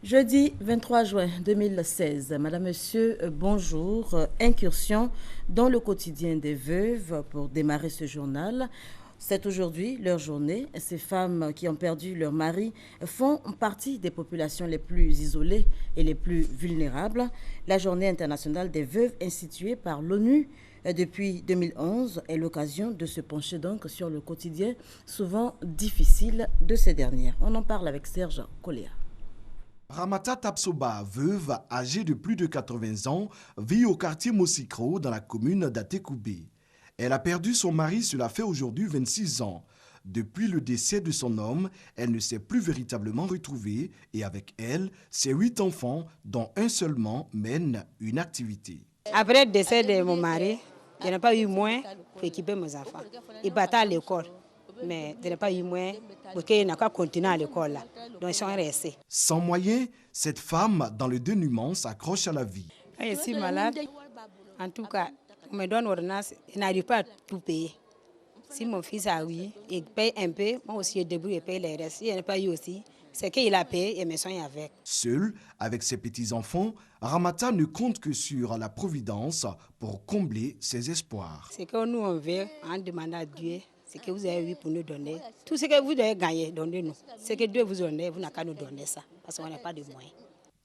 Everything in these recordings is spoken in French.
Jeudi 23 juin 2016, Madame, Monsieur, bonjour. Incursion dans le quotidien des veuves pour démarrer ce journal. C'est aujourd'hui leur journée. Ces femmes qui ont perdu leur mari font partie des populations les plus isolées et les plus vulnérables. La journée internationale des veuves instituée par l'ONU depuis 2011 est l'occasion de se pencher donc sur le quotidien souvent difficile de ces dernières. On en parle avec Serge Coléa. Ramata Tapsoba, veuve âgée de plus de 80 ans, vit au quartier Mosikro dans la commune d'Atekoubé. Elle a perdu son mari, cela fait aujourd'hui 26 ans. Depuis le décès de son homme, elle ne s'est plus véritablement retrouvée et avec elle, ses 8 enfants, dont un seulement mène une activité. Après le décès de mon mari, je n'ai pas eu moins pour équiper mes enfants. Ils battaient à l'école. Mais je n'ai pas eu moins parce qu'il n'a qu'à continuer à l'école là. Donc ils sont restés. Sans moyens, cette femme dans le dénuement s'accroche à la vie. Quand je suis malade, en tout cas, on me donne ordonnance, je n'arrive pas à tout payer. Si mon fils a eu, il paye un peu, moi aussi je débrouille et paye les restes. Si je n'ai pas eu aussi, c'est qu'il a payé et me soigne avec. Seul, avec ses petits-enfants, Ramata ne compte que sur la providence pour combler ses espoirs. C'est que nous on veut en demander à Dieu. Ce que vous avez eu pour nous donner, tout ce que vous avez gagné, donnez-nous. Ce que Dieu vous donne, vous n'avez qu'à nous donner ça, parce qu'on n'a pas de moyens.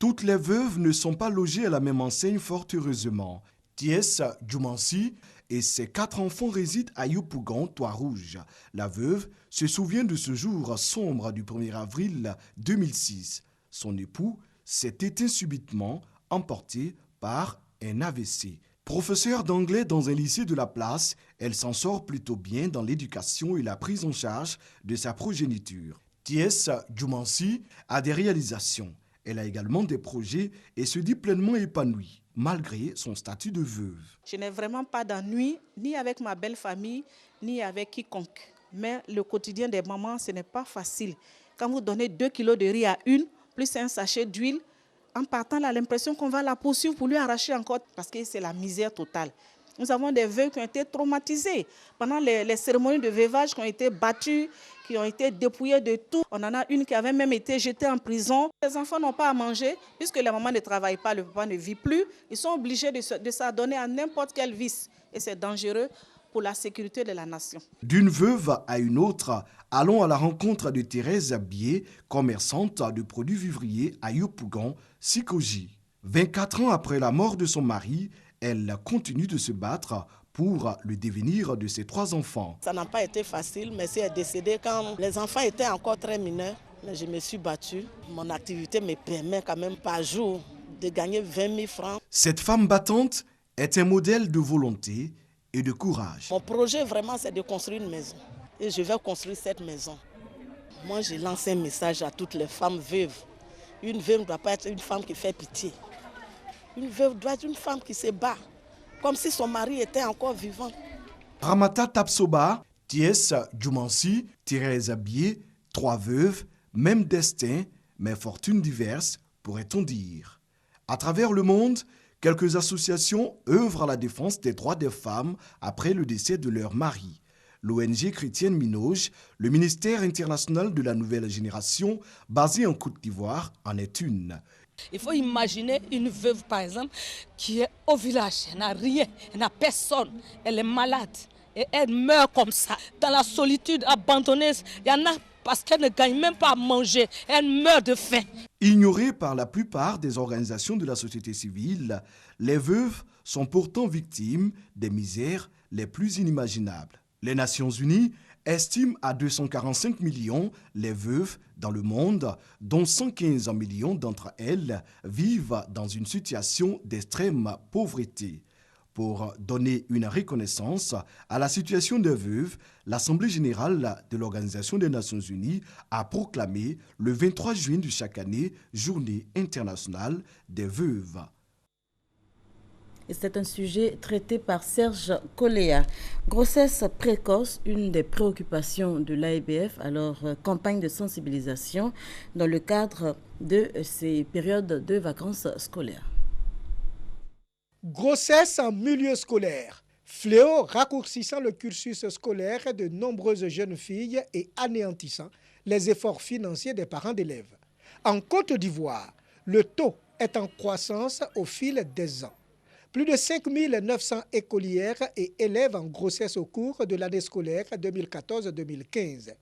Toutes les veuves ne sont pas logées à la même enseigne, fort heureusement. Thiès Djoumansi et ses 4 enfants résident à Yopougon, Trois-Rouges. La veuve se souvient de ce jour sombre du 1er avril 2006. Son époux s'est éteint subitement, emporté par un AVC. Professeure d'anglais dans un lycée de la place, elle s'en sort plutôt bien dans l'éducation et la prise en charge de sa progéniture. Thiès Djoumansi a des réalisations. Elle a également des projets et se dit pleinement épanouie, malgré son statut de veuve. Je n'ai vraiment pas d'ennui, ni avec ma belle famille, ni avec quiconque. Mais le quotidien des mamans, ce n'est pas facile. Quand vous donnez 2 kilos de riz à une, plus un sachet d'huile, en partant, on a l'impression qu'on va la poursuivre pour lui arracher encore, parce que c'est la misère totale. Nous avons des veuves qui ont été traumatisées pendant les cérémonies de veuvage, qui ont été battues, qui ont été dépouillées de tout. On en a une qui avait même été jetée en prison. Les enfants n'ont pas à manger, puisque la maman ne travaille pas, le papa ne vit plus. Ils sont obligés de s'adonner à n'importe quel vice. Et c'est dangereux pour la sécurité de la nation. D'une veuve à une autre, allons à la rencontre de Thérèse Bié, commerçante de produits vivriers à Yopougon, Sikoji. 24 ans après la mort de son mari, elle continue de se battre pour le devenir de ses 3 enfants. Ça n'a pas été facile, mais elle est décédée quand les enfants étaient encore très mineurs. Mais je me suis battue. Mon activité me permet quand même par jour de gagner 20 000 francs. Cette femme battante est un modèle de volonté et de courage. Mon projet vraiment, c'est de construire une maison. Et je vais construire cette maison. Moi, je lance un message à toutes les femmes veuves. Une veuve ne doit pas être une femme qui fait pitié. Une veuve doit être une femme qui se bat, comme si son mari était encore vivant. Ramata Tapsoba, Thiès Djoumansi, Thérèse Bié, 3 veuves, même destin, mais fortunes diverses, pourrait-on dire. À travers le monde, quelques associations œuvrent à la défense des droits des femmes après le décès de leur mari. L'ONG chrétienne Minoge, le ministère international de la nouvelle génération, basé en Côte d'Ivoire, en est une. Il faut imaginer une veuve, par exemple, qui est au village, elle n'a rien, elle n'a personne, elle est malade et elle meurt comme ça, dans la solitude, abandonnée. Il y en a parce qu'elle ne gagne même pas à manger, elle meurt de faim. Ignorées par la plupart des organisations de la société civile, les veuves sont pourtant victimes des misères les plus inimaginables. Les Nations Unies estiment à 245 millions les veuves dans le monde, dont 115 millions d'entre elles vivent dans une situation d'extrême pauvreté. Pour donner une reconnaissance à la situation des veuves, l'Assemblée générale de l'Organisation des Nations Unies a proclamé le 23 juin de chaque année Journée internationale des veuves. Et c'est un sujet traité par Serge Coléa. Grossesse précoce, une des préoccupations de l'AEBF, alors campagne de sensibilisation dans le cadre de ces périodes de vacances scolaires. Grossesse en milieu scolaire, fléau raccourcissant le cursus scolaire de nombreuses jeunes filles et anéantissant les efforts financiers des parents d'élèves. En Côte d'Ivoire, Le taux est en croissance au fil des ans. Plus de 5 900 écolières et élèves en grossesse au cours de l'année scolaire 2014-2015.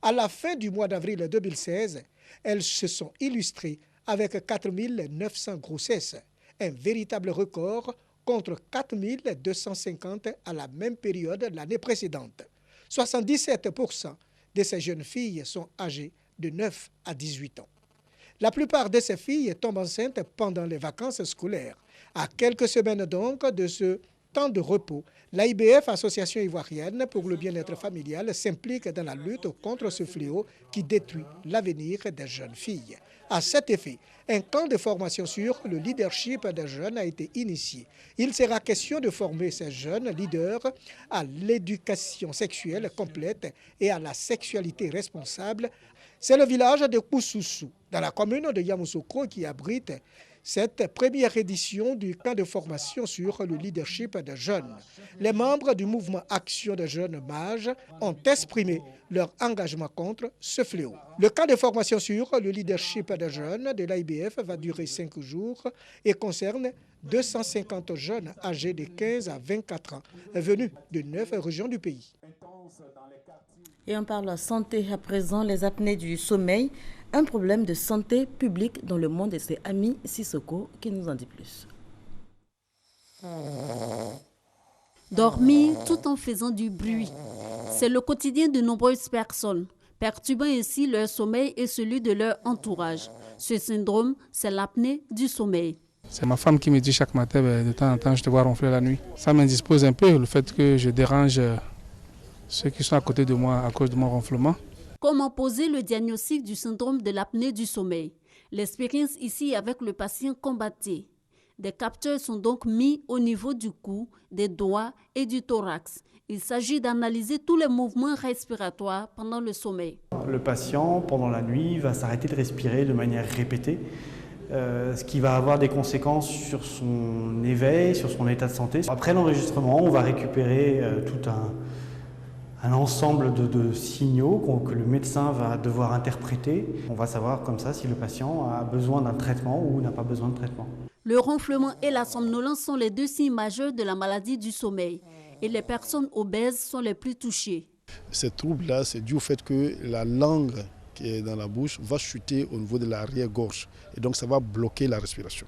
À la fin du mois d'avril 2016, elles se sont illustrées avec 4 900 grossesses, un véritable record contre 4 250 à la même période l'année précédente. 77% de ces jeunes filles sont âgées de 9 à 18 ans. La plupart de ces filles tombent enceintes pendant les vacances scolaires. À quelques semaines donc de ce temps de repos, l'AIBF, Association ivoirienne pour le bien-être familial, s'implique dans la lutte contre ce fléau qui détruit l'avenir des jeunes filles. À cet effet, un camp de formation sur le leadership des jeunes a été initié. Il sera question de former ces jeunes leaders à l'éducation sexuelle complète et à la sexualité responsable. C'est le village de Koussoussou, dans la commune de Yamoussoukro, qui abrite cette première édition du camp de formation sur le leadership des jeunes. Les membres du mouvement Action des jeunes mages ont exprimé leur engagement contre ce fléau. Le camp de formation sur le leadership des jeunes de l'AIBF va durer 5 jours et concerne 250 jeunes âgés de 15 à 24 ans, venus de 9 régions du pays. Et on parle santé à présent, les apnées du sommeil, un problème de santé publique dans le monde, et c'est Ami Sissoko qui nous en dit plus. Dormir tout en faisant du bruit, c'est le quotidien de nombreuses personnes, perturbant ainsi leur sommeil et celui de leur entourage. Ce syndrome, c'est l'apnée du sommeil. C'est ma femme qui me dit chaque matin, de temps en temps, je te vois ronfler la nuit. Ça m'indispose un peu, le fait que je dérange ceux qui sont à côté de moi à cause de mon ronflement. Comment poser le diagnostic du syndrome de l'apnée du sommeil? L'expérience ici avec le patient combatté. Des capteurs sont donc mis au niveau du cou, des doigts et du thorax. Il s'agit d'analyser tous les mouvements respiratoires pendant le sommeil. Le patient, pendant la nuit, va s'arrêter de respirer de manière répétée, ce qui va avoir des conséquences sur son éveil, sur son état de santé. Après l'enregistrement, on va récupérer tout un ensemble de signaux que le médecin va devoir interpréter. On va savoir comme ça si le patient a besoin d'un traitement ou n'a pas besoin de traitement. Le ronflement et la somnolence sont les 2 signes majeurs de la maladie du sommeil. Et les personnes obèses sont les plus touchées. Ces troubles-là, c'est dû au fait que la langue qui est dans la bouche va chuter au niveau de l'arrière-gorge. Et donc ça va bloquer la respiration.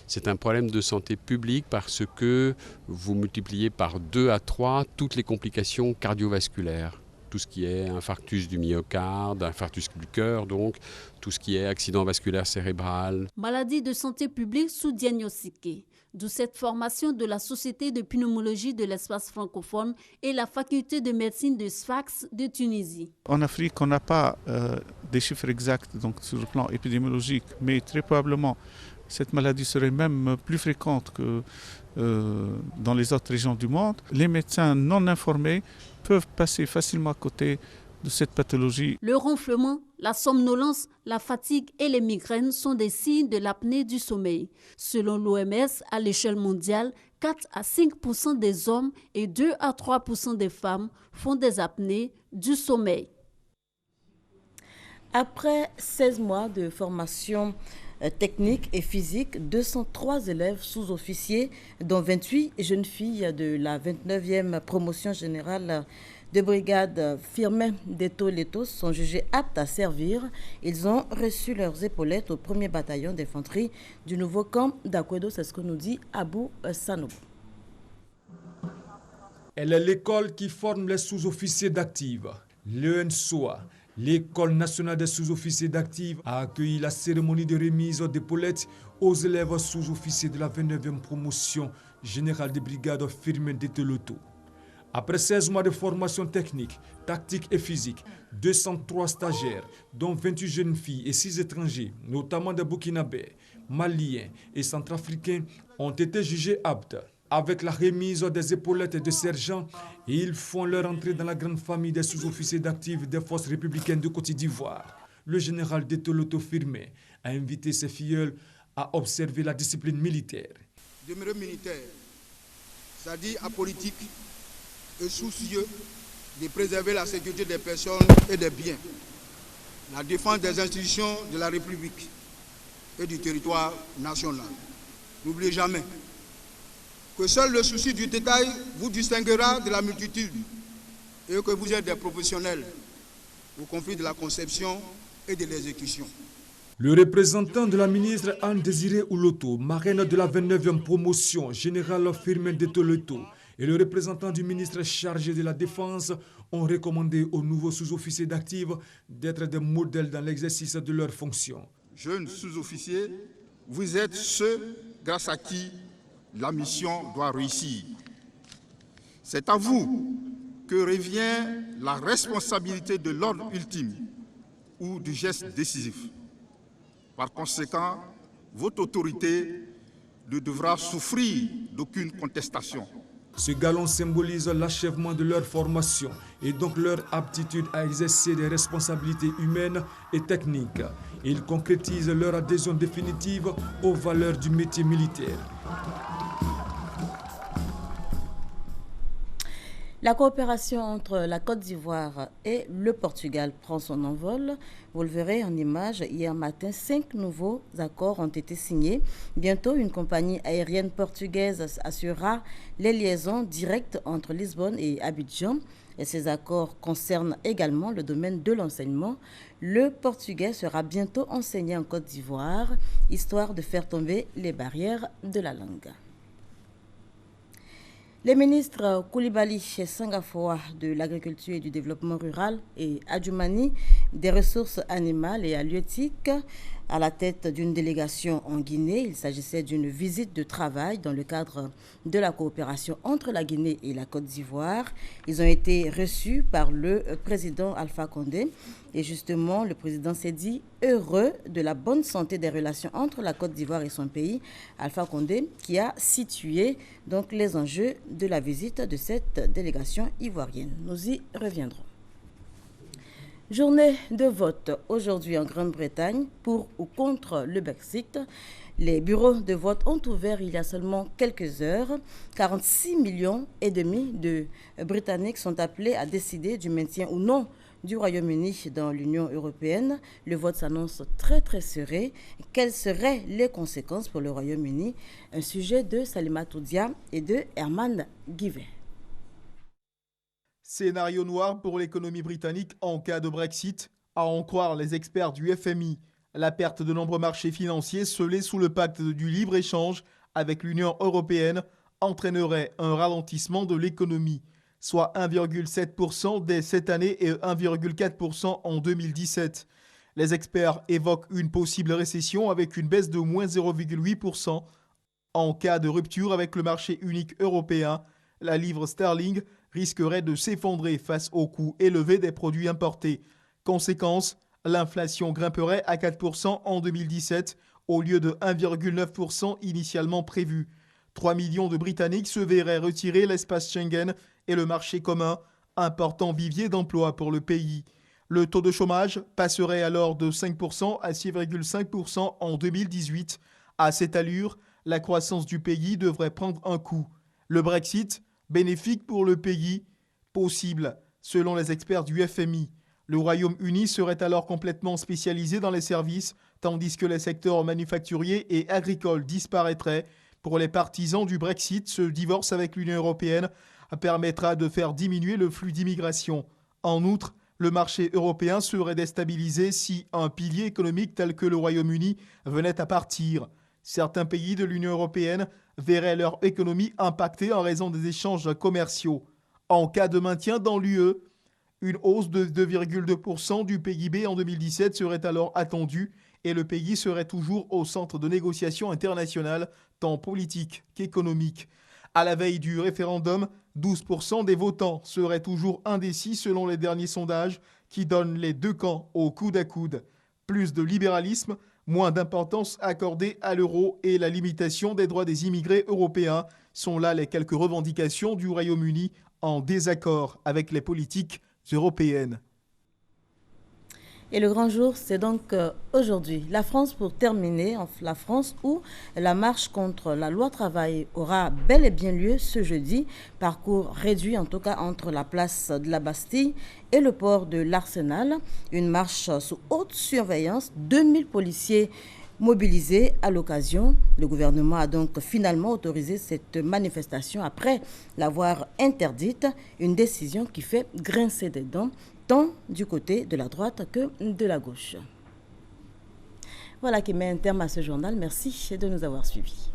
C'est un problème de santé publique parce que vous multipliez par 2 à 3 toutes les complications cardiovasculaires. Tout ce qui est infarctus du myocarde, infarctus du cœur, donc tout ce qui est accident vasculaire cérébral. Maladie de santé publique sous-diagnostiquée. D'où cette formation de la Société de pneumologie de l'espace francophone et la faculté de médecine de Sfax de Tunisie. En Afrique, on n'a pas des chiffres exacts donc, sur le plan épidémiologique, mais très probablement cette maladie serait même plus fréquente que dans les autres régions du monde. Les médecins non informés peuvent passer facilement à côté de cette pathologie. Le ronflement, la somnolence, la fatigue et les migraines sont des signes de l'apnée du sommeil. Selon l'OMS, à l'échelle mondiale, 4 à 5% des hommes et 2 à 3% des femmes font des apnées du sommeil. Après 16 mois de formation technique et physique, 203 élèves sous-officiers, dont 28 jeunes filles de la 29e promotion générale de brigade Firmin d'Eto-Letos sont jugés aptes à servir. Ils ont reçu leurs épaulettes au 1er bataillon d'infanterie du nouveau camp d'Akwedo. C'est ce que nous dit Abou Sanoub. Elle est l'école qui forme les sous-officiers d'active. L'ENSOA, l'École nationale des sous-officiers d'active, a accueilli la cérémonie de remise d'épaulettes aux élèves sous-officiers de la 29e promotion générale des brigades Firmin d'Eto-Letos. Après 16 mois de formation technique, tactique et physique, 203 stagiaires, dont 28 jeunes filles et 6 étrangers, notamment des Burkinabés, Maliens et Centrafricains, ont été jugés aptes. Avec la remise des épaulettes de sergents, ils font leur entrée dans la grande famille des sous-officiers d'actifs des forces républicaines de Côte d'Ivoire. Le général d'Eto-Letos Firmin a invité ses filleuls à observer la discipline militaire. Demeurer militaire, c'est-à-dire apolitique et soucieux de préserver la sécurité des personnes et des biens, la défense des institutions de la République et du territoire national. N'oubliez jamais que seul le souci du détail vous distinguera de la multitude et que vous êtes des professionnels au conflit de la conception et de l'exécution. Le représentant de la ministre Anne-Désirée Ouloto, marraine de la 29e promotion, général Firmin Detoleto, et le représentant du ministre chargé de la Défense ont recommandé aux nouveaux sous-officiers d'active d'être des modèles dans l'exercice de leurs fonctions. Jeunes sous-officiers, vous êtes ceux grâce à qui la mission doit réussir. C'est à vous que revient la responsabilité de l'ordre ultime ou du geste décisif. Par conséquent, votre autorité ne devra souffrir d'aucune contestation. Ce galon symbolise l'achèvement de leur formation et donc leur aptitude à exercer des responsabilités humaines et techniques. Il concrétise leur adhésion définitive aux valeurs du métier militaire. La coopération entre la Côte d'Ivoire et le Portugal prend son envol. Vous le verrez en image, hier matin, 5 nouveaux accords ont été signés. Bientôt, une compagnie aérienne portugaise assurera les liaisons directes entre Lisbonne et Abidjan. Et ces accords concernent également le domaine de l'enseignement. Le portugais sera bientôt enseigné en Côte d'Ivoire, histoire de faire tomber les barrières de la langue. Les ministres Koulibaly et Sangafoa de l'Agriculture et du Développement rural et Adjoumani des Ressources animales et halieutiques à la tête d'une délégation en Guinée. Il s'agissait d'une visite de travail dans le cadre de la coopération entre la Guinée et la Côte d'Ivoire. Ils ont été reçus par le président Alpha Condé. Et justement, le président s'est dit heureux de la bonne santé des relations entre la Côte d'Ivoire et son pays. Alpha Condé qui a situé donc les enjeux de la visite de cette délégation ivoirienne. Nous y reviendrons. Journée de vote aujourd'hui en Grande-Bretagne pour ou contre le Brexit. Les bureaux de vote ont ouvert il y a seulement quelques heures. 46,5 millions de Britanniques sont appelés à décider du maintien ou non du Royaume-Uni dans l'Union européenne. Le vote s'annonce très serré. Quelles seraient les conséquences pour le Royaume-Uni? Un sujet de Salima Toudia et de Herman Guivet. Scénario noir pour l'économie britannique en cas de Brexit, à en croire les experts du FMI. La perte de nombreux marchés financiers scellés sous le pacte du libre-échange avec l'Union européenne entraînerait un ralentissement de l'économie, soit 1,7% dès cette année et 1,4% en 2017. Les experts évoquent une possible récession avec une baisse de moins 0,8%. En cas de rupture avec le marché unique européen, la livre sterling risquerait de s'effondrer face au coût élevé des produits importés. Conséquence, l'inflation grimperait à 4% en 2017 au lieu de 1,9% initialement prévu. 3 millions de Britanniques se verraient retirer l'espace Schengen et le marché commun, important vivier d'emploi pour le pays. Le taux de chômage passerait alors de 5% à 6,5% en 2018. À cette allure, la croissance du pays devrait prendre un coup. Le Brexit, bénéfique pour le pays, possible, selon les experts du FMI. Le Royaume-Uni serait alors complètement spécialisé dans les services, tandis que les secteurs manufacturiers et agricoles disparaîtraient. Pour les partisans du Brexit, ce divorce avec l'Union européenne permettra de faire diminuer le flux d'immigration. En outre, le marché européen serait déstabilisé si un pilier économique tel que le Royaume-Uni venait à partir. Certains pays de l'Union européenne verraient leur économie impactée en raison des échanges commerciaux. En cas de maintien dans l'UE, une hausse de 2,2% du PIB en 2017 serait alors attendue et le pays serait toujours au centre de négociations internationales, tant politiques qu'économiques. À la veille du référendum, 12% des votants seraient toujours indécis selon les derniers sondages qui donnent les deux camps au coude à coude. Plus de libéralisme, moins d'importance accordée à l'euro et la limitation des droits des immigrés européens sont là les quelques revendications du Royaume-Uni en désaccord avec les politiques européennes. Et le grand jour, c'est donc aujourd'hui. La France, pour terminer, la France où la marche contre la loi travail aura bel et bien lieu ce jeudi. Parcours réduit en tout cas entre la place de la Bastille et le port de l'Arsenal. Une marche sous haute surveillance. 2000 policiers mobilisés à l'occasion. Le gouvernement a donc finalement autorisé cette manifestation après l'avoir interdite, une décision qui fait grincer des dents tant du côté de la droite que de la gauche. Voilà qui met un terme à ce journal. Merci de nous avoir suivis.